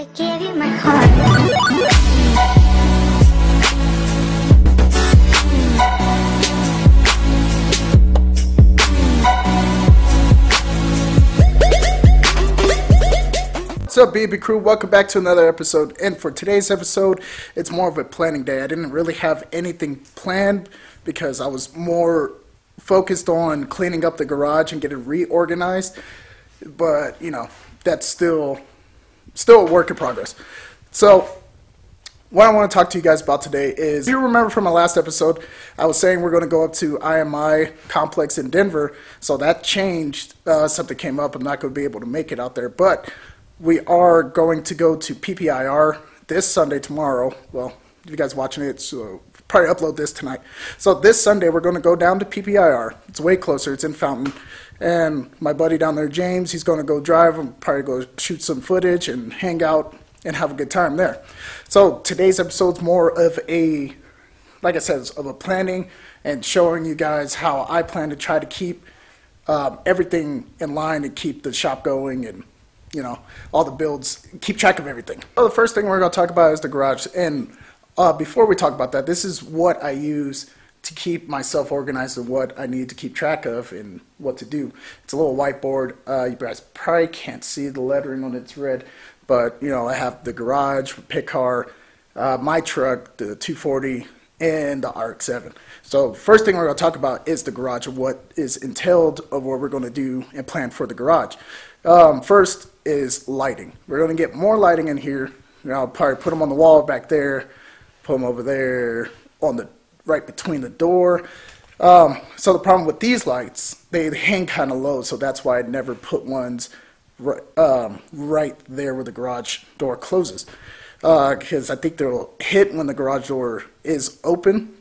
I gave you my heart. What's up, BB crew? Welcome back to another episode. And for today's episode, it's more of a planning day. I didn't really have anything planned because I was more focused on cleaning up the garage and getting reorganized. But, you know, that's still a work in progress. So what I want to talk to you guys about today is, if you remember from my last episode, I was saying we're going to go up to IMI complex in Denver. So that changed. Something came up. I'm not going to be able to make it out there, but we are going to go to PPIR this Sunday, tomorrow. Well, if you guys watching it, so probably upload this tonight. So this Sunday, we're going to go down to PPIR. It's way closer. It's in Fountain. And my buddy down there, James, he's going to go drive and probably go shoot some footage and hang out and have a good time there. So today's episode's more of a, like I said, of a planning and showing you guys how I plan to try to keep everything in line and keep the shop going and, you know, all the builds, keep track of everything. So the first thing we're going to talk about is the garage. And before we talk about that, this is what I use to keep myself organized and what I need to keep track of and what to do. It's a little whiteboard. You guys probably can't see the lettering on it's red, but, you know, I have the garage, pit car, my truck, the 240, and the RX-7. So first thing we're going to talk about is the garage and what is entailed of what we're going to do and plan for the garage. First is lighting. We're going to get more lighting in here. You know, I'll probably put them on the wall back there, put them over there on the right between the door. So the problem with these lights, they hang kind of low, so that's why I never put ones right there where the garage door closes, because I think they'll hit when the garage door is open,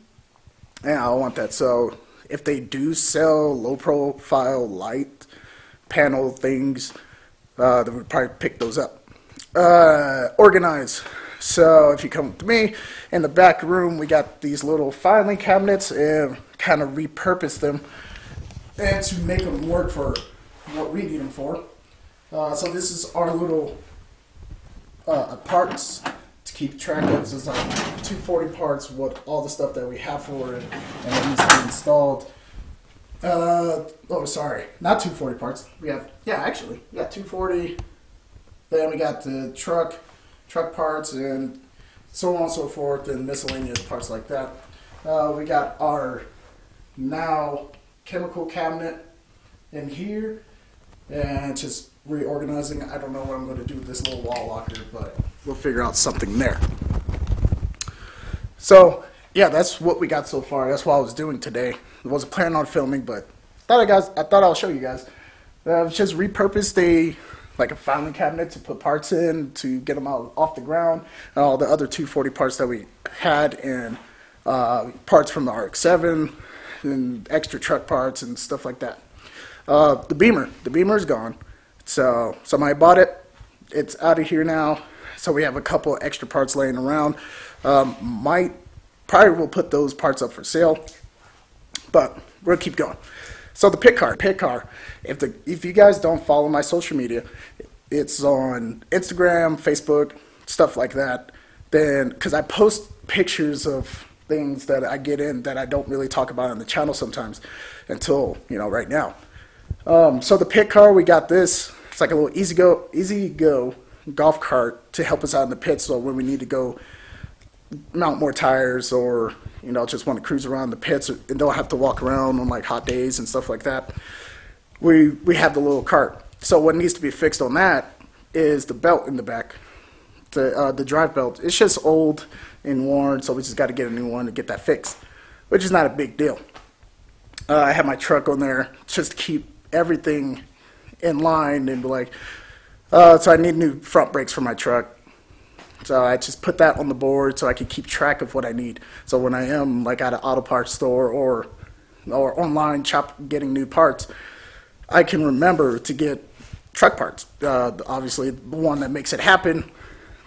and I don't want that. So if they do sell low profile light panel things, they would probably pick those up. Organize. So if you come with me, in the back room we got these little filing cabinets and kind of repurpose them and to make them work for what we need them for. So this is our little parts to keep track of. This is our 240 parts, what all the stuff that we have for it and that needs to be installed. Oh, sorry, not 240 parts. We have, actually, we got 240. Then we got the truck parts and so on and so forth, and miscellaneous parts like that. We got our now chemical cabinet in here, and just reorganizing. I don't know what I'm going to do with this little wall locker, but we'll figure out something there. So yeah, that's what we got so far. That's what I was doing today. I wasn't planning on filming, but I thought I'll show you guys. Just repurposed like a filing cabinet to put parts in to get them out off the ground, and all the other 240 parts that we had, and parts from the RX-7 and extra truck parts and stuff like that. The beamer is gone. So somebody bought it. It's out of here now. So we have a couple extra parts laying around. Probably will put those parts up for sale, but we'll keep going. So the pit car. If you guys don't follow my social media, it's on Instagram, Facebook, stuff like that. Then, because I post pictures of things that I get in that I don't really talk about on the channel sometimes until, you know, right now. So the pit car, we got this. It's like a little easy go golf cart to help us out in the pit. So when we need to go mount more tires, or, you know, just want to cruise around the pits and don't have to walk around on like hot days and stuff like that, we have the little cart. So what needs to be fixed on that is the belt in the back, the drive belt. It's just old and worn, so we just got to get a new one to get that fixed, which is not a big deal. I have my truck on there just to keep everything in line, and like, so I need new front brakes for my truck. So I just put that on the board so I can keep track of what I need. So when I am like at an auto parts store or online getting new parts, I can remember to get truck parts. Obviously the one that makes it happen,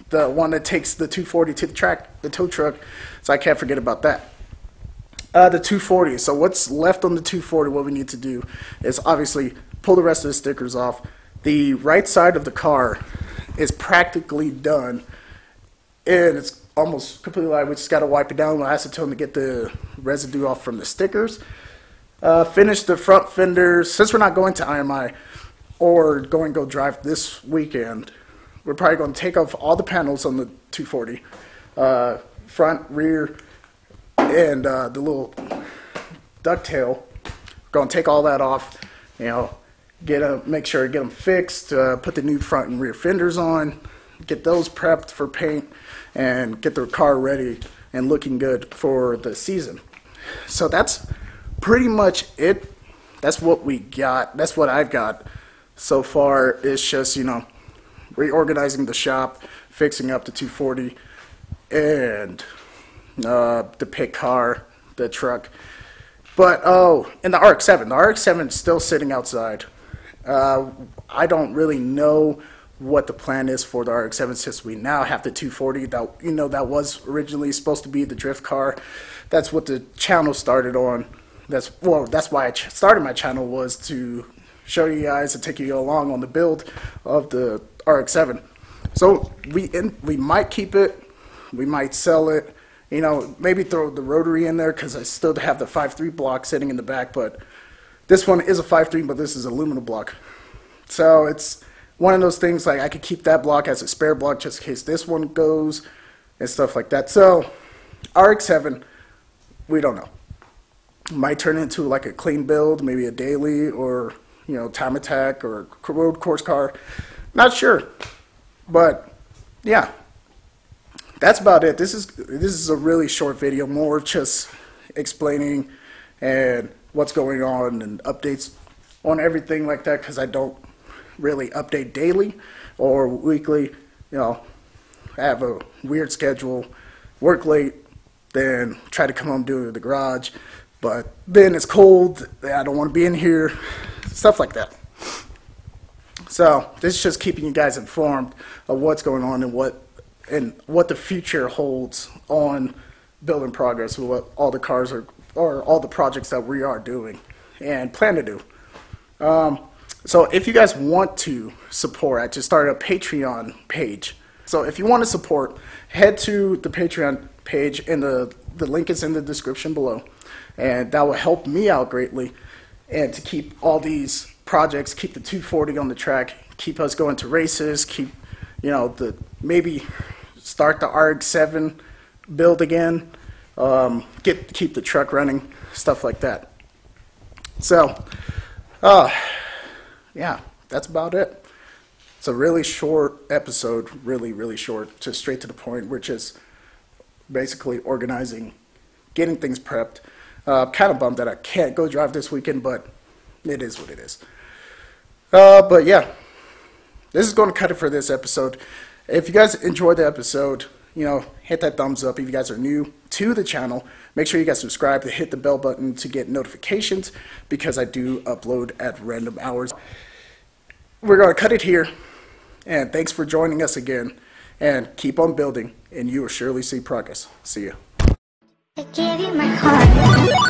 the one that takes the 240 to the track, the tow truck, so I can't forget about that. The 240, so what's left on the 240, what we need to do is obviously pull the rest of the stickers off. The right side of the car is practically done, and it's almost completely live. We just got to wipe it down with acetone to get the residue off from the stickers. Finish the front fenders. Since we're not going to IMI or going to go drive this weekend, we're probably going to take off all the panels on the 240, front, rear, and the little ducktail. Going to take all that off, you know, make sure to get them fixed, put the new front and rear fenders on, get those prepped for paint, and get the car ready and looking good for the season. So that's pretty much it. That's what we got. That's what I've got so far. It's just, you know, reorganizing the shop, fixing up the 240, and the pit car, the truck. But, oh, and the RX-7. The RX-7 is still sitting outside. I don't really know what the plan is for the RX-7 since we now have the 240. That, you know, that was originally supposed to be the drift car. That's what the channel started on. That's why I started my channel, was to show you guys and take you along on the build of the RX-7. So we might keep it, we might sell it, you know, maybe throw the rotary in there because I still have the 5.3 block sitting in the back, but this one is a 5.3, but this is aluminum block. So it's one of those things, like I could keep that block as a spare block just in case this one goes and stuff like that. So RX-7, we don't know. Might turn into like a clean build, maybe a daily, or, you know, time attack or road course car. Not sure, but yeah, that's about it. This is a really short video, more just explaining and what's going on and updates on everything like that, because I don't really update daily or weekly. You know, I have a weird schedule, work late, then try to come home, do it in the garage, but then it's cold, I don't want to be in here, stuff like that. So this is just keeping you guys informed of what's going on and what the future holds on Build and Progress, with what all the cars are, or all the projects that we are doing and plan to do. So if you guys want to support, I just started a Patreon page. So if you want to support, head to the Patreon page, and the link is in the description below, and that will help me out greatly, and to keep all these projects, keep the 240 on the track, keep us going to races, keep, you know, maybe start the RX-7 build again, keep the truck running, stuff like that. So yeah, that's about it. It's a really short episode, really short, just straight to the point. We're just basically organizing, getting things prepped. Kind of bummed that I can't go drive this weekend, but it is what it is. But yeah, this is going to cut it for this episode. If you guys enjoyed the episode, you know, hit that thumbs up. If you guys are new to the channel, make sure you guys subscribe and hit the bell button to get notifications, because I do upload at random hours. We're going to cut it here, and thanks for joining us again, and keep on building, and you will surely see progress. See ya. I give you my heart.